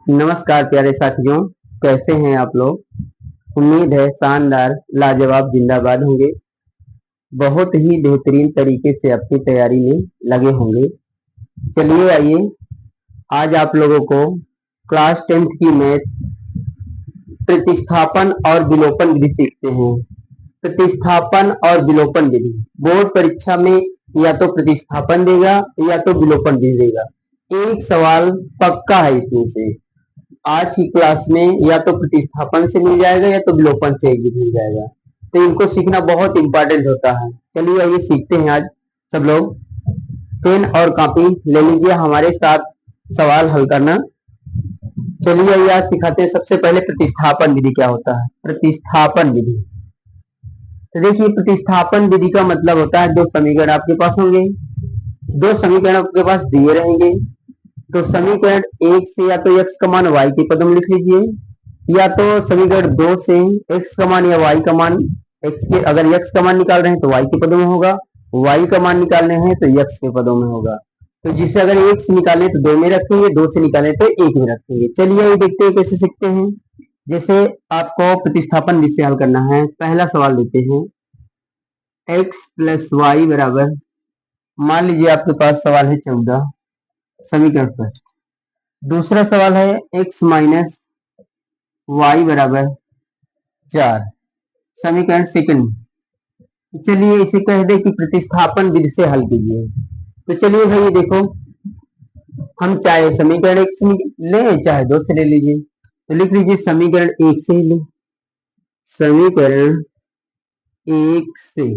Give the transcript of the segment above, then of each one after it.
नमस्कार प्यारे साथियों, कैसे हैं आप लोग। उम्मीद है शानदार लाजवाब जिंदाबाद होंगे। बहुत ही बेहतरीन तरीके से अपनी तैयारी में लगे होंगे। चलिए आइए आज आप लोगों को क्लास 10th की मैथ प्रतिस्थापन और विलोपन विधि सीखते हैं। प्रतिस्थापन और विलोपन विधि बोर्ड परीक्षा में या तो प्रतिस्थापन देगा या तो विलोपन विधि देगा। एक सवाल पक्का है इसमें से। आज की क्लास में या तो प्रतिस्थापन से मिल जाएगा या तो विलोपन से एक भी मिल जाएगा। तो इनको सीखना बहुत इंपॉर्टेंट होता है। चलिए आइए सीखते हैं। आज सब लोग पेन और कॉपी ले लीजिए, हमारे साथ सवाल हल करना। चलिए आइए आज सिखाते हैं। सबसे पहले प्रतिस्थापन विधि क्या होता है। प्रतिस्थापन विधि, तो देखिए प्रतिस्थापन विधि का मतलब होता है दो समीकरण आपके पास होंगे, दो समीकरण आपके पास दिए रहेंगे। तो समीकरण एक से या तो x का मान y के पदों में लिख लीजिए, या तो समीकरण दो से x का मान या y का मान, x के अगर x का मान निकाल रहे हैं तो y के पदों में होगा, y का मान निकालने हैं तो x के पदों में होगा। तो जिससे अगर एक से निकालें तो दो में रखेंगे, दो से निकालें तो एक में रखेंगे। चलिए ये देखते हैं कैसे सीखते हैं। जैसे आपको प्रतिस्थापन विधि से हल करना है। पहला सवाल लेते हैं, x प्लस वाई बराबर, मान लीजिए आपके पास सवाल है 14, समीकरण फर्स्ट। दूसरा सवाल है x माइनस वाई बराबर 4, समीकरण सेकंड। चलिए इसे कह दे कि प्रतिस्थापन विधि से हल कीजिए। तो चलिए भाई देखो, हम चाहे समीकरण एक से ले चाहे दो से ले लीजिए। तो लिख लीजिए समीकरण एक से ही ले, समीकरण एक से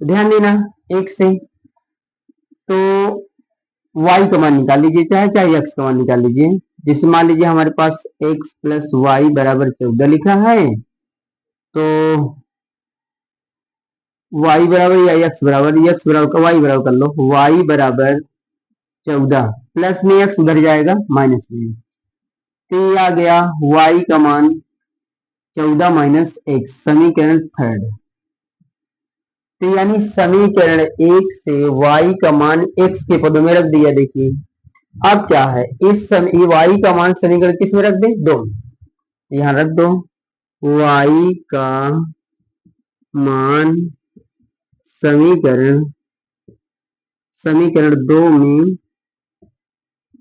ध्यान देना, एक से तो y का मान निकाल लीजिए, चाहे चाहे x का मान निकाल लीजिए। जैसे मान लीजिए हमारे पास x प्लस वाई बराबर 14 लिखा है, तो y बराबर या x बराबर का y बराबर कर लो, y बराबर 14 प्लस में x उधर जाएगा माइनस में, तो ये आ गया y का मान 14 माइनस x, समीकरण थर्ड। तो यानी समीकरण एक से y का मान x के पदों में रख दिया। देखिए अब क्या है, इस समय y का मान समीकरण किस में रख दे, दो, यहां रख दो y का मान समीकरण समीकरण दो में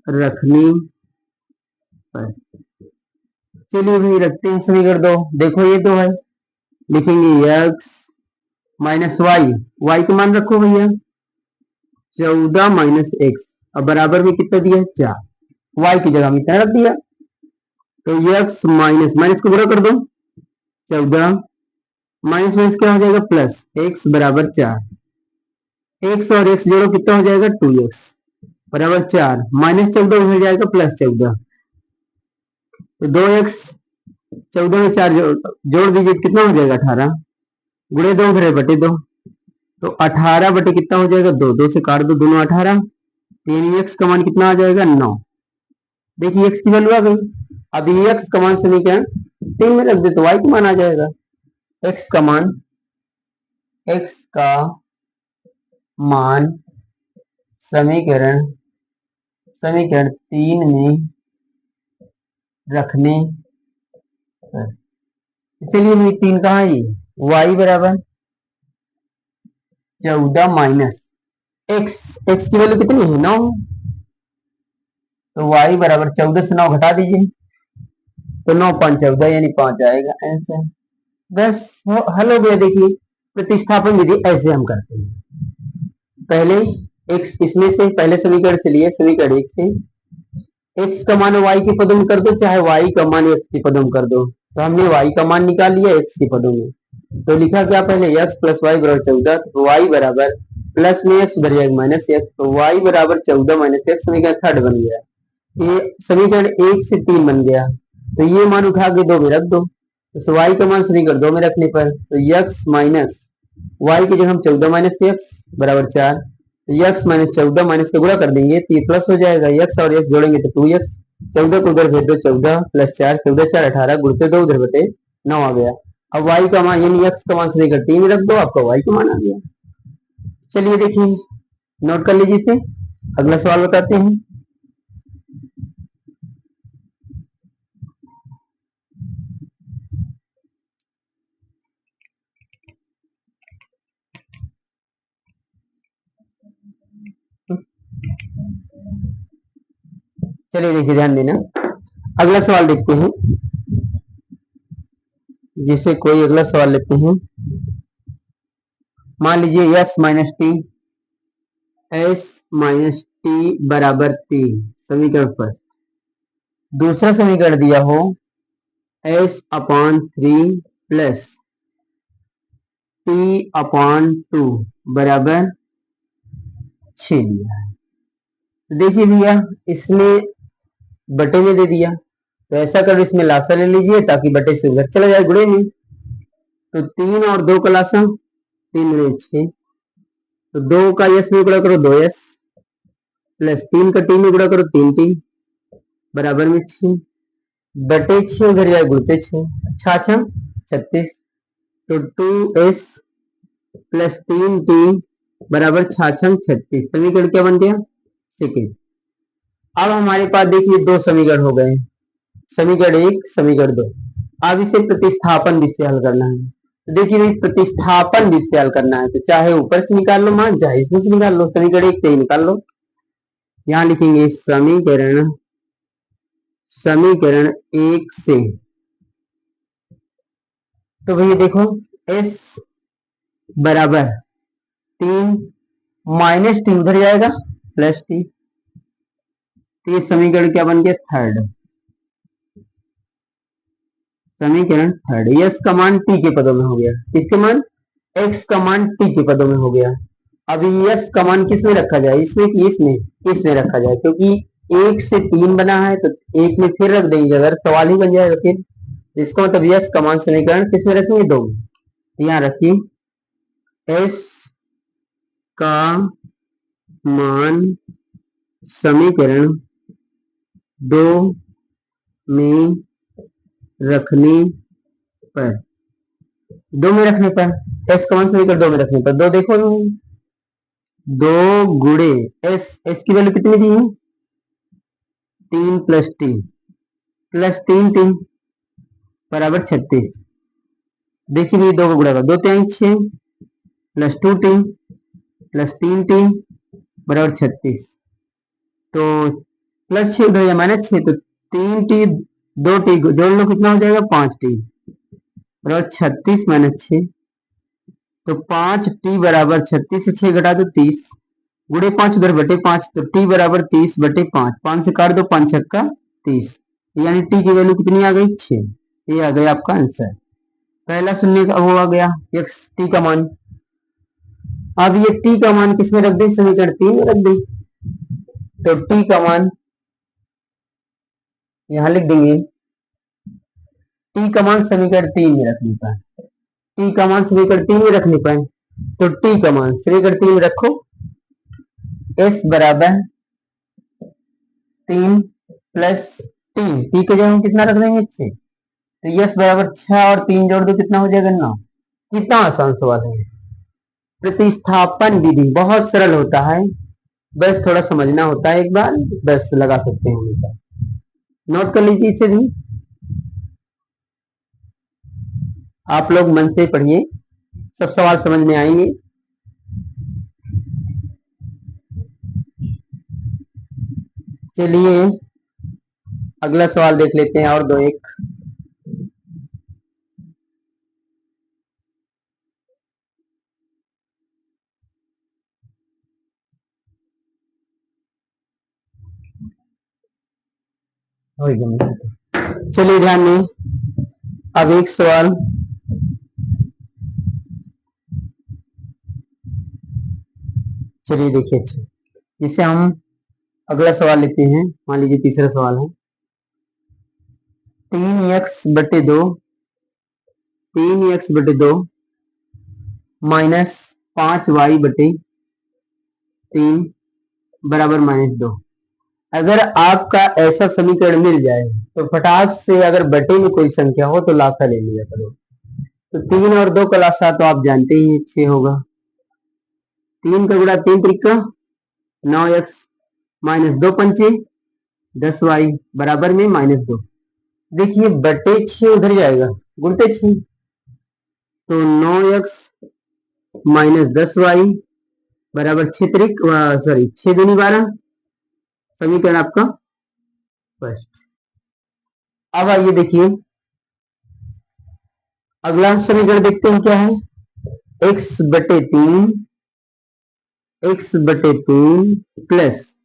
रखने पर। चलिए भाई रखते हैं समीकरण दो। देखो ये दो है, लिखेंगे x माइनस वाई का मान रखो भैया 14 माइनस एक्स, अब बराबर में कितना दिया है 4, y की जगह में इतना रख दिया। तो x माइनस माइनस को पूरा कर दो, 14 माइनस माइनस क्या हो जाएगा प्लस, x बराबर 4, x और x जोड़ो कितना हो जाएगा 2x बराबर 4, माइनस 14 हो जाएगा प्लस 14, तो 2x 14 में 4 जोड़ दीजिए कितना हो जाएगा 18, गुणे 2 घरे बटे 2, तो 18 बटे कितना हो जाएगा 2, 2 से काट दो दोनों 18, यानी x का मान कितना आ जाएगा 9। देखिए x की वैल्यू आ गई। अब ये x का मान समीकरण 3 में रख दे तो y का मान आ जाएगा, x का मान समीकरण समीकरण 3 में रखने पर। चलिए भाई 3 कहाँ है, y बराबर 14 माइनस x की वैल्यू कितनी है 9, तो y बराबर 14 से 9 घटा दीजिए, तो 9 5 14 यानी 5 आएगा आंसर। बस हल हो गया। देखिए प्रतिस्थापन विधि ऐसे हम करते हैं। पहले x इसमें से पहले समीकरण से लिए, समीकरण एक से x का मान y के पदों में कर दो, चाहे y का मान x के पदों में कर दो। तो हमने y का मान निकाल लिया x के पदों में, तो लिखा क्या पहले x प्लस वाई बराबर 14, तो y बराबर प्लस में x उधर जाएगा माइनस x, तो y बराबर 14 माइनस x, समीकरण थर्ड बन गया। ये समीकरण एक से 3 बन गया, तो ये मान उठा के 2 में रख दो, तो y का मान समीकरण 2 में रखने पर तो x माइनस वाई की जगह हम 14 माइनस एक्स बराबर 4, तो x माइनस 14 माइनस का गुणा कर देंगे तो ये प्लस हो जाएगा, x और x जोड़ेंगे तो 2x, 14 को उधर भेज दो 14 प्लस 4, 14 4 18, गुणते 2 उधर बटे 9 आ गया। अब y का मान यानी x का मान समीकरण 3 में रख दो, आपका y का मान आ गया। चलिए देखिए नोट कर लीजिए इसे, अगला सवाल बताते हैं। चलिए देखिए, ध्यान देना। अगला सवाल देखते हैं। जैसे कोई अगला सवाल लेते हैं। मान लीजिए s minus T, S minus T बराबर 3, समीकरण पर दूसरा समीकरण दिया हो S upon 3 plus T upon 2 बराबर 6 दिया है। तो देखिए भैया, इसमें बटे में दे दिया, तो ऐसा करो इसमें लासा ले लीजिए ताकि बटे से उधर चला जाए गुणे में। तो 3 और 2 का लासा 3 गुणे 6, तो 2 का यस में गुणा करो 2s, प्लस 3 का टी में गुणा करो 3t बराबर में 6, बटे 6 उधर जाए गुणते 6, 6 36, तो 2s प्लस 3t बराबर 6 36। समीकरण क्या बन गया? सेकेंड। अब हमारे पास देखिए दो समीकरण हो गए, समीकरण 1 समीकरण 2। अब इसे प्रतिस्थापन विधि से हल करना है। तो देखिए भाई, प्रतिस्थापन विधि से हल करना है तो चाहे ऊपर से निकाल लो मान, चाहे इसमें से निकाल लो, समीकरण 1 से ही निकाल लो। यहाँ लिखेंगे समीकरण समीकरण 1 से। तो भैया देखो, s बराबर 3 माइनस टी उधर जाएगा प्लस टी, तो ये समीकरण क्या बन गया? थर्ड। समीकरण थर्ड। यस का मान टी के पदों में हो गया, किसके मान? एक्स का मान टी के पदों में हो गया। अब यस का मान किस में रखा जाए? इसमें कि इसमें? इसमें रखा जाए, क्योंकि 1 से 3 बना है तो 1 में फिर रख देंगे, अगर सवाल ही बन जाएगा फिर। इसका मतलब यस का मान समीकरण किस में रखेंगे? 2 में। यहाँ रखिए एस का मान समीकरण 2 में रखने पर, 2 में रखने पर एस का मान समीकरण 2 में रखने पर, दो देखो 2 गुणे एस, एस की वैल्यू कितनी दी है? 3 प्लस टी प्लस 3t बराबर 36। देखिए ये 2 का गुणा करो, 2 3 6 प्लस 2t प्लस 3t बराबर 36। तो प्लस 6 उधर या माइनस 6, तो 3t 2t जोड़ लो, कितना हो जाएगा? 5t बराबर 36 माइनस 6, तो 5t बराबर 36 से 6 घटा दो 30, गुणे 5 उधर बटे 5, तो t बराबर 30 बटे 5, 5 से काट दो 5 छक्का 30, यानी t की वैल्यू कितनी आ गई? 6। ये आ गया आपका आंसर। पहला शून्य का वो आ गया x t का मान। अब ये t का मान किसमें रख दे? समीकरण 3 में रख दे। तो t का मान यहां लिख देंगे, t का मान समीकरण 3 में रखने पर, t का मान समीकरण 3 में रखने पर, तो t का मान समीकरण 3 में रखो, s बराबर 3 प्लस टी के जगह हम कितना रख देंगे? 6, तो यस बराबर 6 और 3 जोड़ दो, कितना हो जाएगा? 9। कितना आसान सवाल है। प्रतिस्थापन विधि बहुत सरल होता है, बस थोड़ा समझना होता है, एक बार बस लगा सकते हैं हमेशा। नोट कर लीजिए इसे भी, आप लोग मन से पढ़िए, सब सवाल समझ में आएंगे। चलिए अगला सवाल देख लेते हैं, और दो एक। चलिए ध्यान दें, अब एक सवाल चलिए देखिए, अच्छा जिसे हम अगला सवाल लेते हैं। मान लीजिए तीसरा सवाल है, 3x/2 3x/2 माइनस 5y/3 बराबर -2। अगर आपका ऐसा समीकरण मिल जाए तो फटाक से, अगर बटे में कोई संख्या हो तो लासा ले लिया करो। तो 3 और 2 का लासा तो आप जानते ही 6 होगा, 3 का गुणा 3 त्रिक 9x माइनस 2 पंचे 10y बराबर में -2। देखिए बटे 6 उधर जाएगा गुणते 6, तो 9x माइनस 10y बराबर 6 त्रिक, सॉरी 6 दूनी 12, समीकरण आपका फर्स्ट। अब आइए देखिए अगला समीकरण देखते हैं क्या है। x/3 प्लस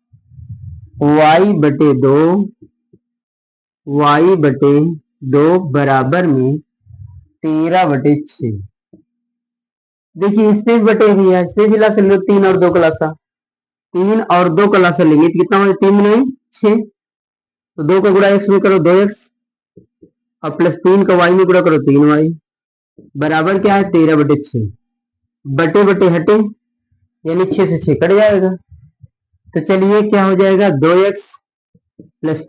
y/2 बराबर में 13/6। देखिए इसमें भी बटे भी है, इसमें भी ला से लो 3 और 2 का लासा, 3 और 2 का लासा लेंगे तो कितना होगा, 3 नहीं 6, तो 2 का गुणा x में करो 2x और प्लस 3 का y में गुणा करो 3y बराबर क्या है 13/6। बटे बटे हटे यानी 6 से 6 कट जाएगा, तो चलिए क्या हो जाएगा 2x प्लस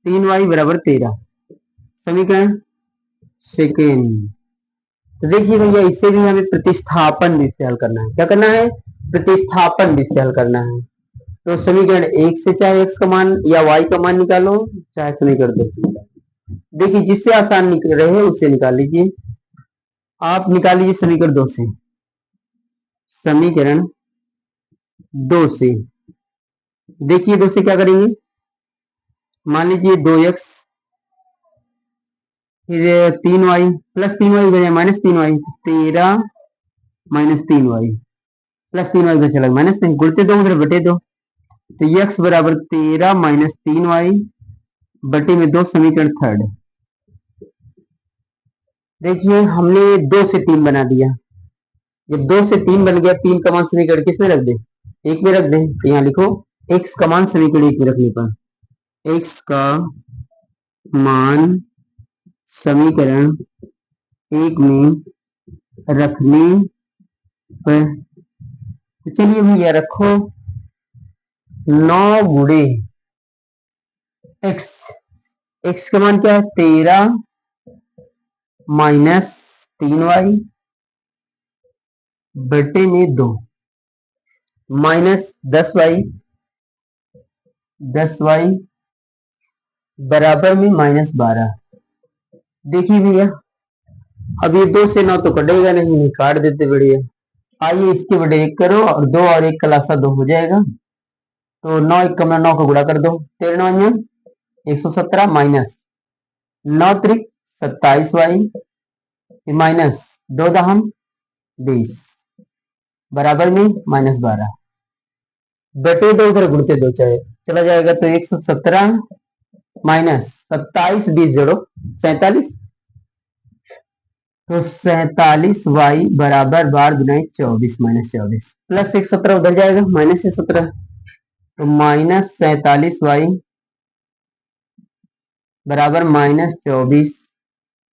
3y बराबर 13, समीकरण सेकेंड। तो देखिए भैया इससे भी हमें प्रतिस्थापन विधि से हल करना है। क्या करना है, प्रतिस्थापन विधि से हल करना है। तो समीकरण 1 से चाहे x का मान या y का मान निकालो, चाहे समीकरण 2 से निकालो। देखिए जिससे आसान निकल रहे हैं उससे निकाल लीजिए। आप निकाल लीजिए समीकरण 2 से, समीकरण 2 से देखिए 2 से क्या करेंगे, मान लीजिए 2x फिर 3y प्लस 3y हो जाए minus 3y, 13 minus 3y plus 3y का चला माइनस में गुणते दो उधर बटे दो, तो x बराबर 13 माइनस 3y बटे में 2, समीकरण थर्ड। देखिए हमने 2 से 3 बना दिया, जब 2 से 3 बन गया 3 का मान समीकरण किस में रख दे, 1 में रख दे, तो यहाँ लिखो x का मान समीकरण 1 में रखने पर, x का मान समीकरण 1 में रखने पर, तो चलिए भैया रखो 9 गुणे x का मान क्या है 13 माइनस 3y बटे में 2 माइनस 10y बराबर में माइनस 12। देखिए भैया अब ये 2 से 9 तो कटेगा नहीं, काट देते बढ़िया। आइए इसके बटे 1 करो और 2 और 1 का लासा 2 हो जाएगा, तो 9 1 का 9 का गुणा कर दो, 13 117 माइनस 9 त्रिक 27y माइनस 2 दहम 20 बराबर में माइनस 12 बटे 2 उधर गुणते 2 चाहे चला जाएगा, तो 117 माइनस 27 20 जोड़ो 47, तो 47y बराबर 12 गुना 24 माइनस 24 प्लस 117 उधर जाएगा माइनस 117, तो माइनस 47y बराबर माइनस 24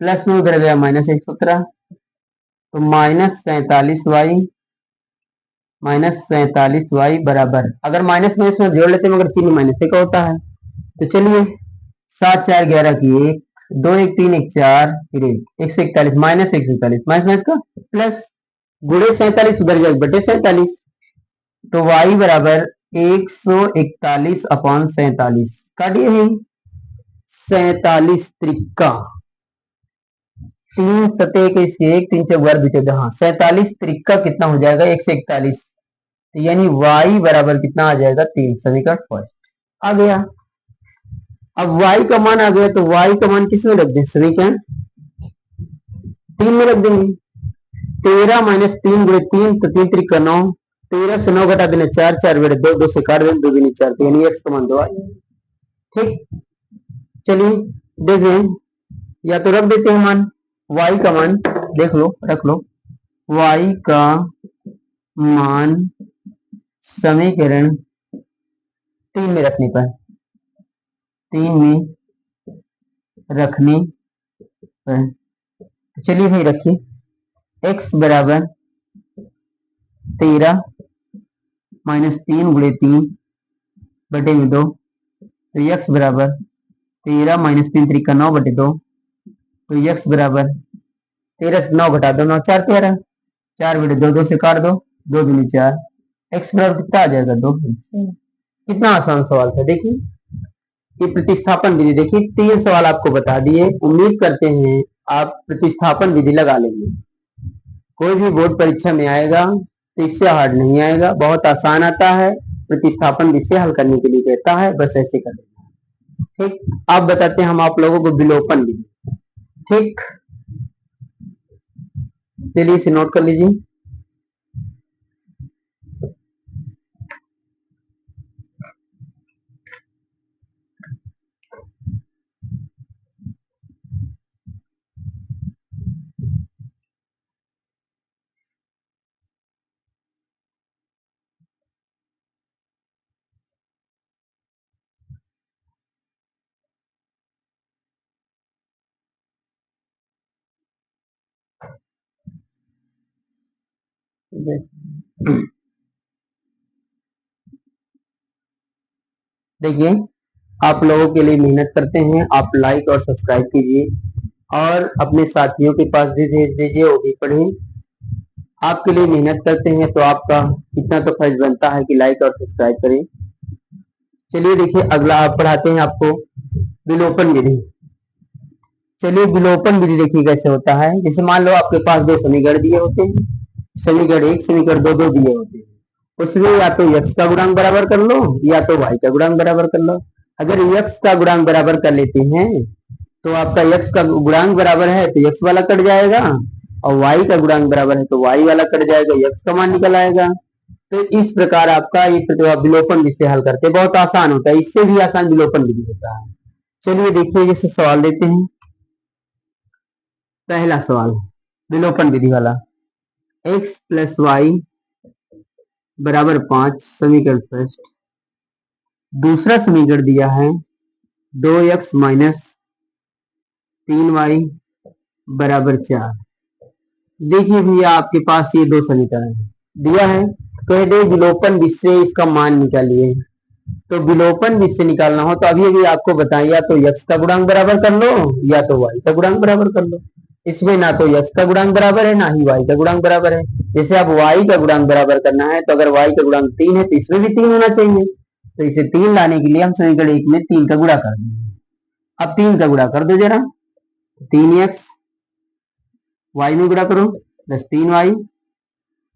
प्लस में उधर गया माइनस 117, तो माइनस 47y बराबर, अगर माइनस में जोड़ लेते हैं मगर चिन्ह माइनस का होता है, तो चलिए 7 4 11 की 1 2 1 3 1 4 फिर 141 माइनस 141 माइनस माइनस का प्लस गुणे 47 उधर जाएगा बटे 47, तो y बराबर 141 अपॉन 47 काटिए ही 47 त्रिका 3 सते के इसके 1 3 4 12 बीते, हाँ 47 त्रिका कितना हो जाएगा 141, तो यानी y बराबर कितना आ जाएगा 3, समीकरण फर्स्ट आ गया। अब y का मान आ गया, तो y का मान किस में रख दें, समीकरण 3 में रख देंगे, 13 माइनस 3 गुणे 3, तो 3 त्रिका 9, 13 से 9 घटा देना 4 4 बड़े 2 2 से काट देना 2 दूनी 4, तो यानी x का मान 2 आएगा। ठीक, चलिए देखें या तो रख देते हैं मान, y का मान देख लो रख लो, y का मान समीकरण 3 में रखने पर, 3 में रखने पर, चलिए भाई रखिए x बराबर 13 माइनस 3 गुणे 3 बटे में 2, तो x बराबर 13 माइनस 3 त्रिका 9 बटे 2, तो x बराबर 13 से 9 घटा दो 9 4 13 4 बटे 2 2 से काट दो 2 दूनी 4, x बराबर कितना आ जाएगा 2। कितना आसान सवाल था, देखिए ये प्रतिस्थापन विधि, देखिए 3 सवाल आपको बता दिए, उम्मीद करते हैं आप प्रतिस्थापन विधि लगा लेंगे। कोई भी बोर्ड परीक्षा में आएगा तो इससे हार्ड नहीं आएगा, बहुत आसान आता है। प्रतिस्थापन विधि से हल करने के लिए कहता है, बस ऐसे कर देना। ठीक, अब बताते हैं हम आप लोगों को विलोपन विधि। ठीक, चलिए इसे नोट कर लीजिए। देखिए, आप लोगों के लिए मेहनत करते हैं, आप लाइक और सब्सक्राइब कीजिए और अपने साथियों के पास भी भेज दीजिए, वो भी पढ़ें। आपके लिए मेहनत करते हैं तो आपका इतना तो फर्ज बनता है कि लाइक और सब्सक्राइब करें। चलिए देखिए, अगला आप पढ़ाते हैं आपको विलोपन विधि। चलिए विलोपन विधि देखिए कैसे होता है। जैसे मान लो आपके पास दो समीकरण दिए होते हैं, समीकरण एक समीकरण दो दो दिए होते हैं, उसमें या तो x का गुणांक बराबर कर लो या तो y का गुणांक बराबर कर लो। अगर x का गुणांक बराबर कर लेते हैं तो आपका x का गुणांक बराबर है तो x वाला कट जाएगा, और y का गुणांक बराबर है तो y वाला कट जाएगा, x का मान निकल आएगा। तो इस प्रकार आपका ये विलोपन विधि से हल करते हैं, बहुत आसान होता है, इससे भी आसान विलोपन विधि होता है। चलिए देखिए, जैसे सवाल देते हैं, पहला सवाल विलोपन विधि वाला, x प्लस वाई बराबर 5 समीकरण फर्स्ट। दूसरा समीकरण दिया है 2x माइनस 3y बराबर 4। देखिए भैया, आपके पास ये दो समीकरण दिया है, कह दे विलोपन विधि से इसका मान निकालिए। तो विलोपन विधि से निकालना हो तो अभी अभी आपको बताएं, या तो x का गुणांक बराबर कर लो या तो y का गुणांक बराबर कर लो। इसमें ना तो x का गुणांक बराबर है ना ही y का गुणांक बराबर है। जैसे आप y का गुणांक बराबर करना है तो अगर y का गुणांक 3 है तो इसमें भी 3 होना चाहिए। तो इसे 3 लाने के लिए हम समीकरण 1 में 3 का गुणा कर देंगे। अब 3 का गुणा कर दो जरा, 3x y में गुणा करो प्लस 3y,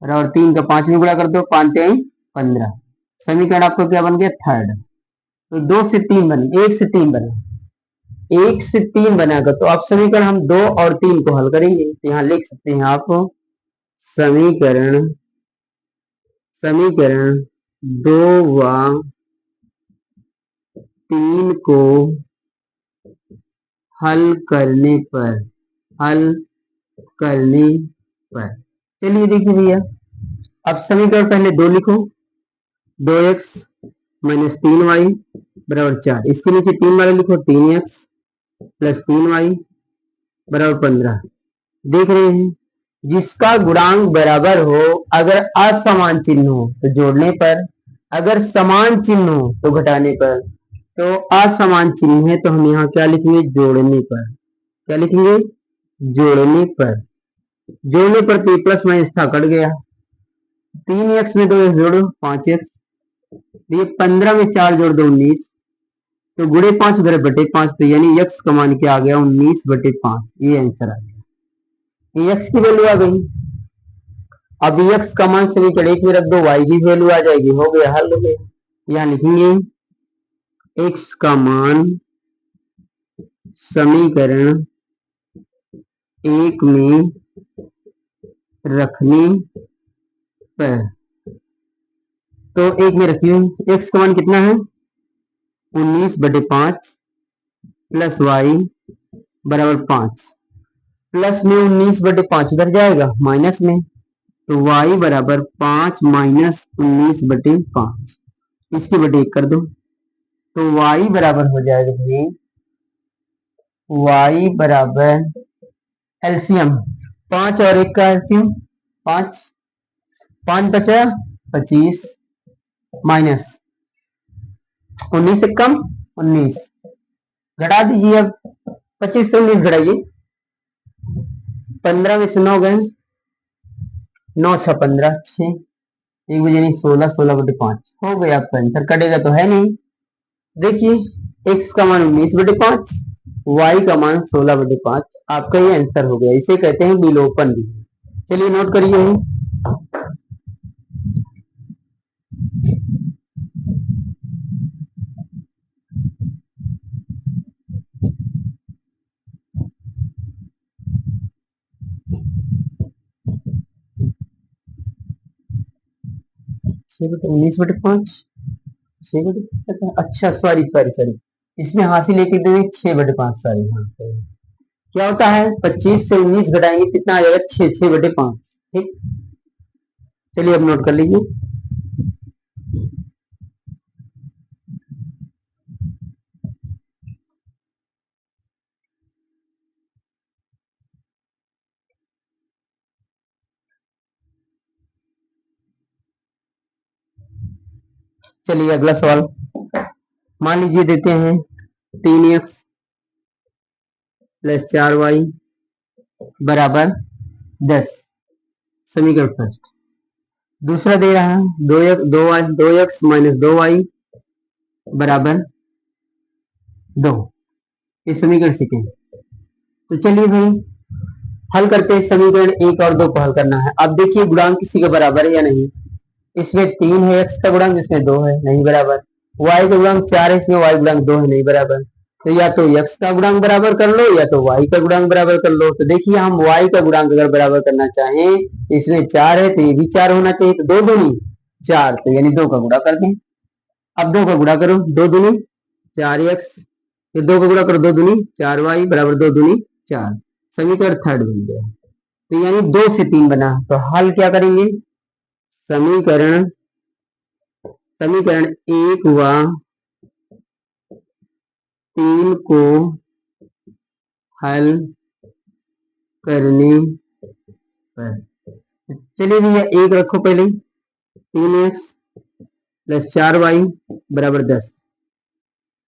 और 3 का 5 में गुणा कर दो, 5 3 15। समीकरण आपका क्या बन गया, थर्ड। तो 2 से 3 बने, 1 से 3 बना, 1 से 3 बनाकर तो आप समीकरण हम 2 और 3 को हल करेंगे। तो यहाँ लिख सकते हैं आप समीकरण समीकरण 2 व 3 को हल करने पर चलिए देखिए भैया, अब समीकरण पहले 2 लिखो, 2x माइनस 3y बराबर 4। इसके नीचे 3 वाले लिखो, 3x प्लस 3y बराबर 15। देख रहे हैं, जिसका गुणांक बराबर हो, अगर असमान चिन्ह हो तो जोड़ने पर, अगर समान चिन्ह हो तो घटाने पर। तो असमान चिन्ह है तो हम यहाँ क्या लिखेंगे, जोड़ने पर। क्या लिखेंगे, जोड़ने पर। जोड़ने पर तो प्लस माइनस था, कट गया। 3x में 2x जोड़ो 5x, ये 15 में 4 जोड़ दो 19, तो गुणे 5 उधर बटे 5, तो यानी x का मान क्या आ गया, 19/5। ये आंसर आ गया, ये x की वैल्यू आ गई। अब x का मान समीकरण 1 में रख दो, y की वैल्यू आ जाएगी, हो गया, हल हो गया। यहाँ लिखेंगे x का मान समीकरण 1 में रखने पर, तो 1 में रखिए, x का मान कितना है, 19/5 प्लस y बराबर 5। प्लस में 19/5 उधर जाएगा माइनस में, तो y बराबर 5 माइनस 19/5, इसकी बटे 1 कर दो, तो y बराबर हो जाएगा भाई, y बराबर एलसीएम 5 और 1 का एलसीएम 5, 5 बचा 25 माइनस 19 से कम 19, घटा दीजिए। अब 25 से 19 घटाइए, 15 में से 9 गए, 9 6 15, 6 1 बजे नहीं 16, 16/5 हो गया आपका आंसर, कटेगा तो है नहीं। देखिए x का मान 19/5, y का मान 16/5, आपका ये आंसर हो गया। इसे कहते हैं विलोपन विधि। चलिए नोट करिए, 6/19/5, 6/5, अच्छा सॉरी सॉरी सॉरी, इसमें हासिल लेके दे 6/5, सॉरी, हाँ सही। क्या होता है 25 से 19 घटाएंगे कितना आ जाएगा 6/5। ठीक, चलिए अब नोट कर लीजिए। चलिए अगला सवाल मान लीजिए देते हैं 3x प्लस 4y बराबर 10, समीकरण फर्स्ट। दूसरा दे रहा है 2x माइनस 2y बराबर 2, इस समीकरण सेकेंड। तो चलिए भाई हल करते हैं, समीकरण 1 और 2 को हल करना है। अब देखिए गुणांक किसी के बराबर है या नहीं। इसमें 3 है x का गुणांक, इसमें 2 है, नहीं बराबर। y का गुणांक 4 है, इसमें y गुणांक 2 है, नहीं बराबर। तो या तो x का गुणांक बराबर कर लो या तो y का गुणांक बराबर कर लो। तो देखिए हम y का गुणांक अगर बराबर करना चाहें, इसमें 4 है तो ये भी 4 होना चाहिए, तो 2 दूनी 4, तो यानी 2 का गुणा कर दें। अब 2 का गुणा करो, 2 दूनी 4x, ये 2 का गुणा करो, 2 दूनी 4y बराबर 2 दूनी 4, समीकरण थर्ड बन गया। तो यानी 2 से 3 बना। तो हल क्या करेंगे, समीकरण समीकरण 1 व 3 को हल करने पर, चलिए भैया 1 रखो पहले, 3x प्लस 4y बराबर 10,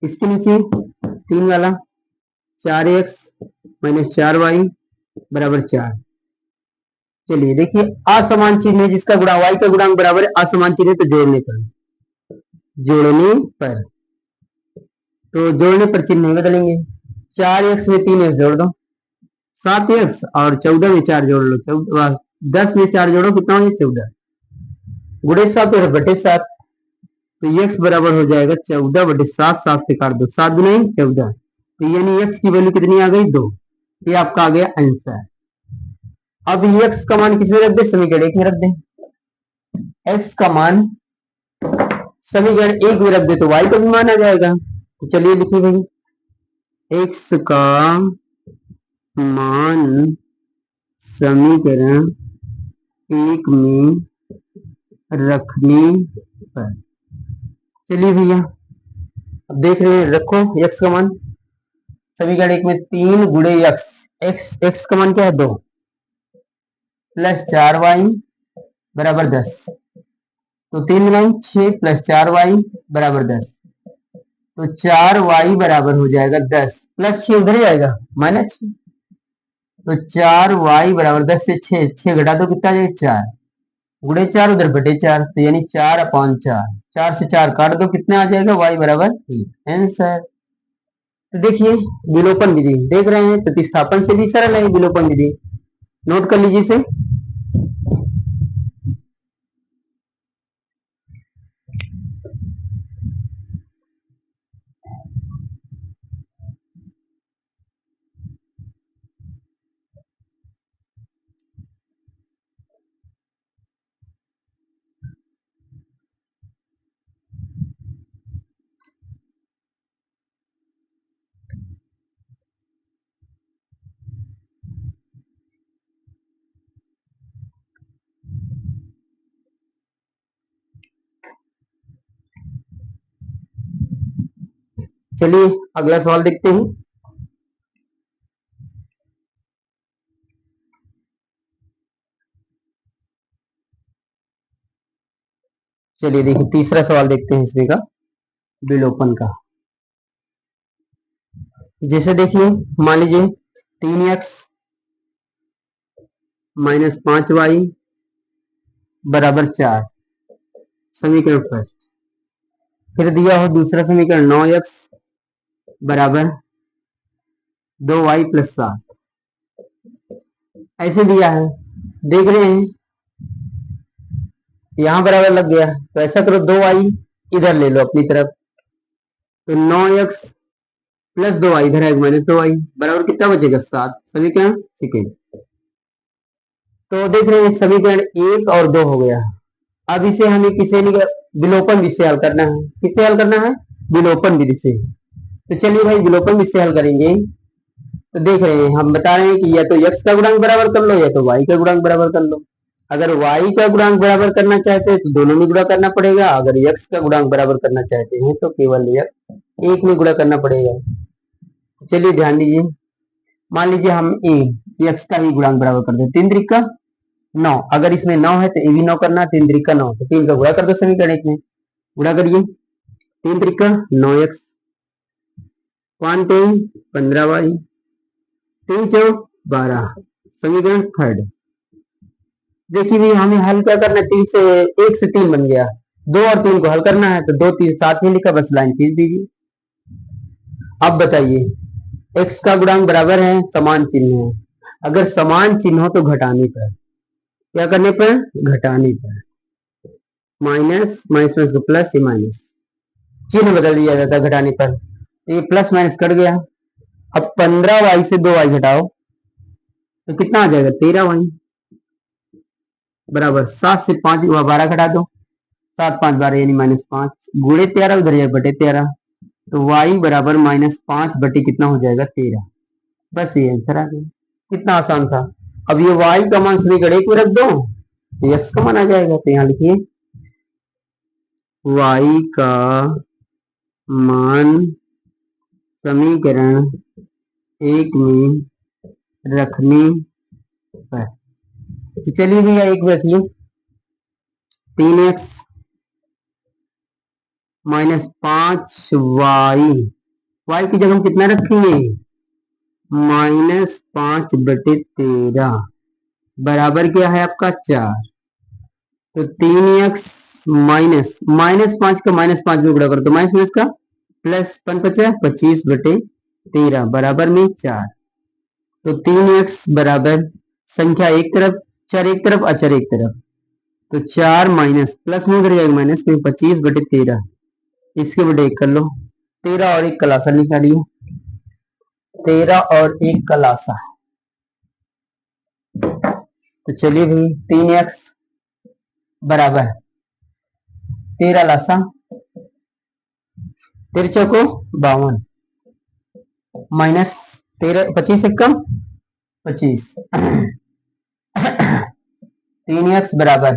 इसके नीचे 3 वाला 4x माइनस 4y बराबर 4। चलिए देखिए असमान चिन्ह है जिसका गुणा y का गुणांक बराबर है, असमान चिन्ह है, तो जोड़ने पर चिन्ह नहीं बदलेंगे। 4x में 3x जोड़ दो 7x, और 14 में 4 जोड़ लो 14, 10 में 4 जोड़ो कितना हो 14, गुणे 7 और बटे 7, तो x बराबर हो जाएगा 14/7, 7 से काट दो, 7 गुणे 14, तो यानी x की वैल्यू कितनी आ गई 2। ये आपका आ गया आंसर। अब x का मान किसमें रख दे, समीकरण 1 में रख दे। x का मान समीकरण 1 में रख दे तो y का भी मान आ जाएगा। तो चलिए लिखिए भाई, x का मान समीकरण 1 में रखने पर, चलिए भैया अब देख रहे हैं, रखो x का मान समीकरण 1 में 3 गुणे x का मान क्या है 2 प्लस 4y बराबर 10, तो 3 गुना 6 प्लस 4y बराबर 10, तो 4y बराबर हो जाएगा 10, प्लस 6 उधर ही आएगा माइनस 6, तो 4y बराबर 10 से 6 घटा दो कितना जाएगा 4, गुणे 4 उधर बटे 4, तो यानी 4/4, 4 से 4 काट दो कितना आ जाएगा y बराबर 3, आंसर। तो देखिए विलोपन विधि देख रहे हैं, प्रतिस्थापन से भी सरल है विलोपन विधि, नोट कर लीजिए इसे। चलिए अगला सवाल देखते हैं। चलिए देखिए तीसरा सवाल देखते हैं इसमें का, विलोपन का। जैसे देखिए मान लीजिए 3x माइनस 5y बराबर 4, समीकरण फर्स्ट। फिर दिया हो दूसरा समीकरण 9x बराबर 2y प्लस 7, ऐसे दिया है, देख रहे हैं यहां बराबर लग गया, तो ऐसा करो 2y इधर ले लो अपनी तरफ, तो 9x प्लस 2y इधर है माइनस 2y बराबर कितना बचेगा 7, समीकरण सेकेंड। तो देख रहे हैं समीकरण 1 और 2 हो गया, अब इसे हमें किसे विलोपन विधि से हल करना है। किससे हल करना है? विलोपन विधि से। तो चलिए भाई विलोपन विधि से हल करेंगे। तो देख रहे हैं, हम बता रहे हैं कि या तो x का गुणांक बराबर कर लो या तो y का गुणांक बराबर कर लो। अगर y का गुणांक बराबर करना चाहते हैं तो दोनों में गुणा करना पड़ेगा। अगर x का गुणांक बराबर करना चाहते हैं तो केवल एक में गुणा करना पड़ेगा। चलिए ध्यान दीजिए, मान लीजिए हम x का ही गुणांक बराबर कर दे। 3 त्रिक का 9, अगर इसमें 9 है तो ए भी 9 करना, 3 त्रिक का 9, तो 3 का गुणा कर दो समीकरण एक में। गुणा करिए, 3 त्रिक का 9x, 5 3 15y, 3 4 12, समीकरण थर्ड। देखिए भी हमें हल क्या करना है, 3 से 1 से 3 बन गया, 2 और 3 को हल करना है तो 2 3 साथ में लिखा, बस लाइन खींच दीजिए। अब बताइए, x का गुणांक बराबर है, समान चिन्ह है, अगर समान चिन्ह हो तो घटाने पर, क्या करने पर? घटाने पर। माइनस माइनस माइनस प्लस, ये माइनस, चिन्ह बदल दिया जाता है घटाने पर। ये प्लस माइनस कट गया। अब 15y से 2y घटाओ तो कितना आ जाएगा? 13y बराबर 7 से 5 हुआ 12 घटा दो, 7 5 12 यानी -5, गुणे 13 उधर जाए बटे 13, तो y बराबर -5 बटे कितना हो जाएगा? 13। बस ये आंसर आ गया। कितना आसान था। अब ये y का मान समीकरण एक में रख दो तो x का मान आ जाएगा। तो यहाँ लिखिए y का मान समीकरण एक में रखने पर, तो चलिए भैया एक में रखिए, 3x -5y, y की जगह हम कितना रखेंगे? -5 बटे 13 बराबर क्या है आपका? 4। तो 3x -5 का -5 में गुणा करो तो माइनस माइनस का प्लस, 5 5 25 बटे 13 बराबर में 4। तो 3x बराबर संख्या एक तरफ, चर एक तरफ, अचर एक तरफ, तो 4 माइनस प्लस में उधर जाएगा माइनस में, 25 बटे 13, इसके बटे 1 कर लो, 13 और 1 का लासा निकालिए, 13 और 1 का लासा। तो चलिए भाई 3x बराबर 13 लासा, 13 चौको 52, माइनस 13 25 एक कम 25, 3x बराबर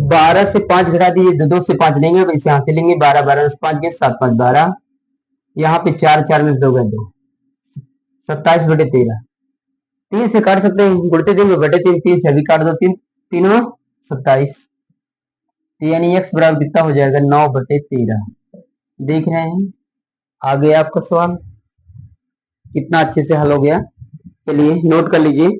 12 से 5 घटा दीजिए, 2 से 5 लेंगे, इसे यहां से लेंगे, 12 12 से 5 गए 7 5 12, यहाँ पे 4 4 में से 2 गए 2, 27 बटे 13, 3 से काट सकते हैं, गुणते 3 बटे 3, 3 से अभी काट दो, 3 3 27, यानी x बराबर कितना हो जाएगा? 9 बटे 13। देख रहे हैं, आ गया आपका सवाल, कितना अच्छे से हल हो गया। चलिए नोट कर लीजिए।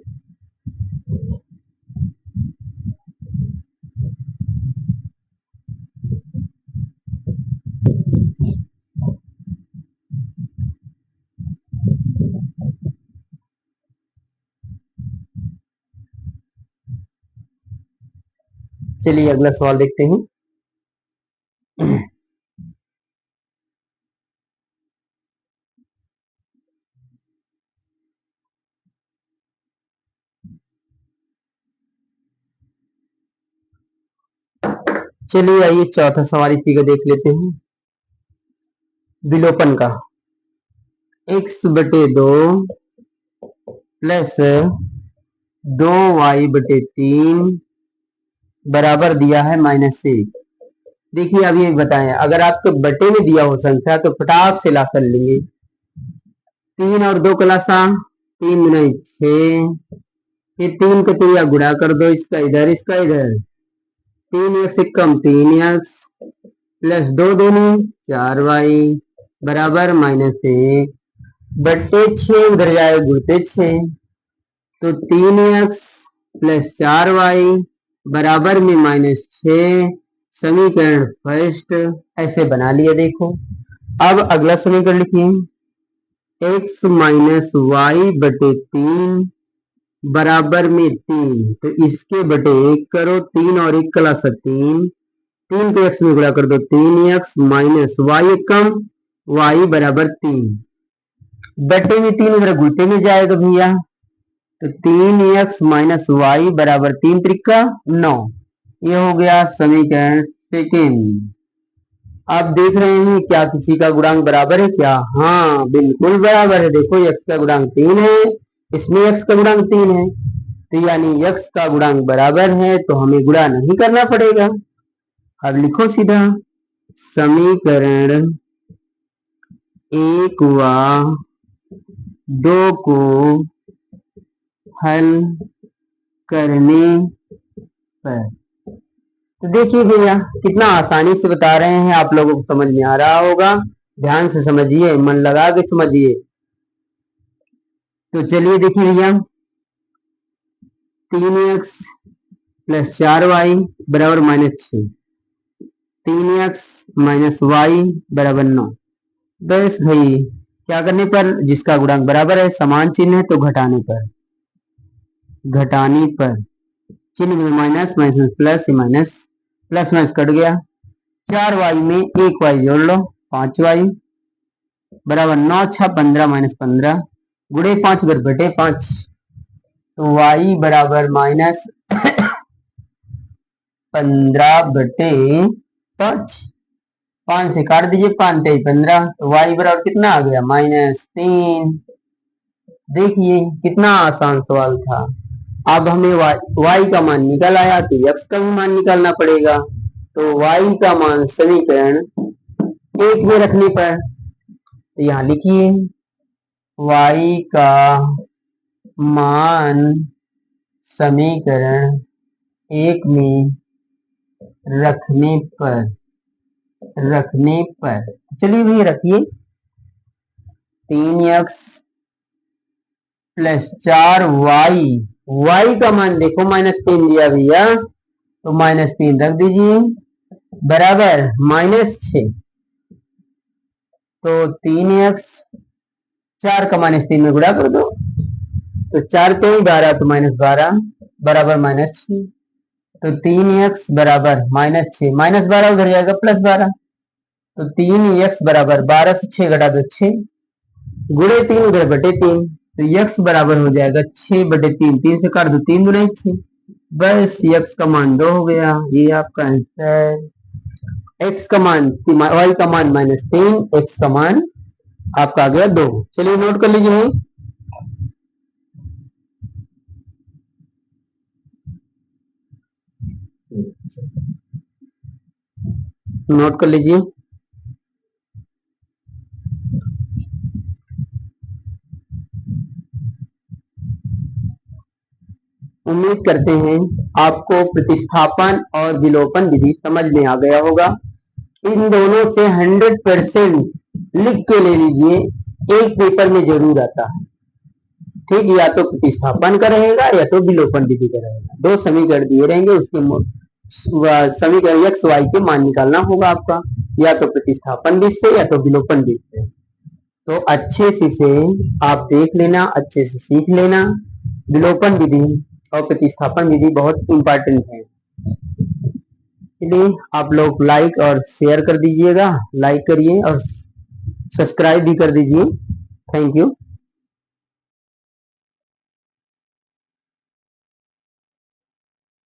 चलिए अगला सवाल देखते हैं। चलिए आइए चौथा सवाल इसी का देख लेते हैं, विलोपन का। x बटे 2 प्लस 2y बटे 3 बराबर दिया है -1। देखिए अब ये बताएं, अगर आपको बटे में दिया हो संख्या तो फटाक से ला कर लेंगे, 3 और 2 का लासा, 3 गुना 6, फिर 3 का 3 गुणा कर दो, इसका इधर इसका इधर, 3x एक कम 3x प्लस 2 दूनी 4y बराबर -1 बट्टे 6 उधर जाए गुणते 6, तो 3x प्लस 4y बराबर में -6, समीकरण फर्स्ट ऐसे बना लिया। देखो अब अगला समीकरण लिखिए, x माइनस वाई बटे 3 बराबर में 3, तो इसके बटे 1 करो, 3 और 1 का लासा 3, 3 को x में गुणा कर दो, 3x माइनस वाई कम y बराबर 3, बटे में 3 उधर गुणते में जाएगा भैया, तो 3x माइनस वाई बराबर 3 त्रिका 9, ये हो गया समीकरण सेकेंड। आप देख रहे हैं क्या किसी का गुणांक बराबर है क्या? हाँ बिल्कुल बराबर है। देखो x का गुणांक 3 है, इसमें x का गुणांक 3 है, तो यानी x का गुणांक बराबर है, तो हमें गुणा नहीं करना पड़ेगा। अब लिखो सीधा समीकरण 1 व 2 को हल करने पर, तो देखिए भैया कितना आसानी से बता रहे हैं, आप लोगों को समझ में आ रहा होगा। ध्यान से समझिए, मन लगा के समझिए। तो चलिए देखिए भैया, 3x प्लस 4y बराबर -6, 3x माइनस वाई बराबर 9। बस भाई क्या करने पर, जिसका गुणांक बराबर है, समान चिन्ह है, तो घटाने पर, चिन्ह में minus minus plus, minus plus minus cut गया, 4y में 1y जोड़ लो, 5y बराबर 9 6 15 माइनस 15 गुणे 5 घर बटे 5, तो y बराबर माइनस 15/5, 5 से काट दीजिए, 5 3 15, तो y बराबर कितना आ गया? -3। देखिए कितना आसान सवाल था। अब हमें y का मान निकल आया, तो x का भी मान निकालना पड़ेगा। तो y का मान समीकरण 1 में रखने पर, तो यहाँ लिखिए y का मान समीकरण 1 में रखने पर चलिए भैया रखिए, 3x प्लस 4y, y का मान देखो -3 दिया भैया, तो -3 रख दीजिए बराबर -6, तो 3x 4 का -3 में गुणा कर दो, तो 4 3 12, तो -12 बराबर -6, तो 3x बराबर -6, -12 उधर जाएगा +12, तो 3x बराबर 12 से 6 घटा दो 6, गुणे 3 उधर बटे 3, तो x बराबर हो जाएगा 6/3, 3 से काट दो 3 गुना 6, बस x का मान 2 हो गया। ये आपका आंसर, x का मान y का मान -3, x का मान आपका आ गया 2। चलिए नोट कर लीजिए भाई, नोट कर लीजिए। उम्मीद करते हैं आपको प्रतिस्थापन और विलोपन विधि समझ में आ गया होगा। इन दोनों से 100% लिख के ले लीजिए, एक पेपर में जरूर आता है। ठीक, या तो प्रतिस्थापन का रहेगा या तो विलोपन विधि का रहेगा। दो समीकरण दिए रहेंगे, उसके समीकरण x y के मान निकालना होगा आपका, या तो प्रतिस्थापन विधि से या तो विलोपन विधि से। तो अच्छे से आप देख लेना, अच्छे से सीख लेना। विलोपन विधि और प्रतिस्थापन विधि बहुत इंपॉर्टेंट है, इसलिए आप लोग लाइक और शेयर कर दीजिएगा, लाइक करिए और सब्सक्राइब भी कर दीजिए। Thank you.